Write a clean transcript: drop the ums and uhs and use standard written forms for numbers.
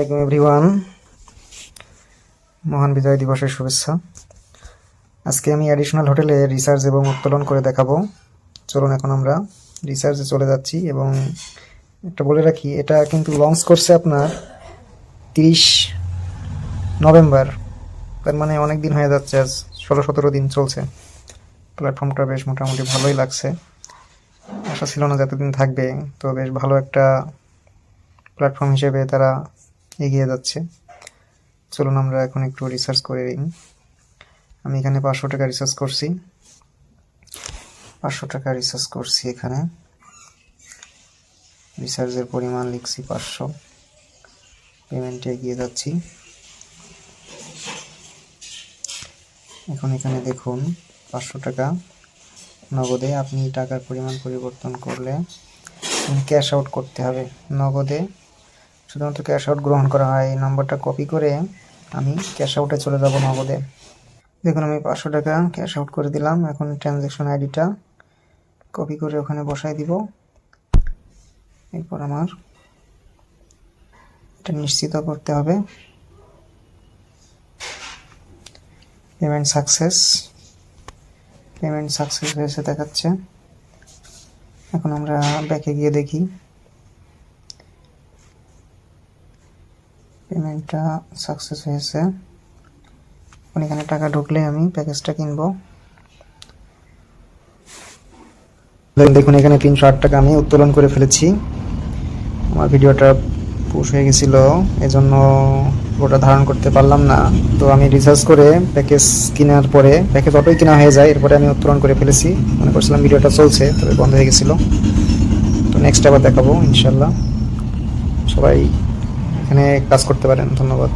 আসসালামু এভরিওয়ান, মহান বিজয় দিবসের শুভেচ্ছা। আজকে আমি অ্যাডিশনাল হোটেলে রিসার্চ এবং উত্তোলন করে দেখাবো। চলুন এখন আমরা রিসার্চে চলে যাচ্ছি। এবং একটা বলে রাখি, এটা কিন্তু লঞ্চ করছে আপনার 30 নভেম্বর, তার মানে অনেক দিন হয়ে যাচ্ছে, আজ 16-17 দিন চলছে। প্ল্যাটফর্মটা বেশ মোটামুটি ভালোই লাগছে, আশা ছিল না যতদিন থাকবে, তো বেশ ভালো একটা প্ল্যাটফর্ম হিসেবে তারা এগিয়ে যাচ্ছে। চলুন আমরা এখন একটু রিসার্চ করে নিই। আমি এখানে 500 টাকা রিসার্চ করছি, 500 টাকা রিসার্চ করছি। এখানে রিসার্চের পরিমাণ লিখছি 500, পেমেন্টে এগিয়ে যাচ্ছি। এখন এখানে দেখুন 500 টাকা নগদে। আপনি টাকার পরিমাণ পরিবর্তন করলে ক্যাশ আউট করতে হবে। নগদে শুধুমাত্র ক্যাশ আউট গ্রহণ করা হয়। এই নম্বরটা কপি করে আমি ক্যাশ আউটে চলে যাব নগদে। দেখুন আমি 500 টাকা ক্যাশ আউট করে দিলাম। এখন ট্রানজ্যাকশন আইডিটা কপি করে ওখানে বসাই দিব। এরপর আমার এটা নিশ্চিত করতে হবে পেমেন্ট সাকসেস হয়েছে দেখাচ্ছে। এখন আমরা ব্যাকে গিয়ে দেখি পেমেন্টটা সাকসেস হয়েছে। এখন এখানে টাকা ঢুকলে আমি প্যাকেজটা কিনবো। দেখুন এখানে 308 টাকা আমি উত্তোলন করে ফেলেছি। আমার ভিডিওটা পুশ হয়ে গেছিল, এজন্য ওটা ধারণ করতে পারলাম না। তো আমি রিসার্চ করে প্যাকেজ কেনার পরে প্যাকেজ অটোই কেনা হয়ে যায়, এরপরে আমি উত্তোলন করে ফেলেছি। মনে করছিলাম ভিডিওটা চলছে, তবে বন্ধ হয়ে গেছিলো। তো নেক্সট আবার দেখাবো ইনশাল্লাহ। সবাই এখানে কাজ করতে পারেন। ধন্যবাদ।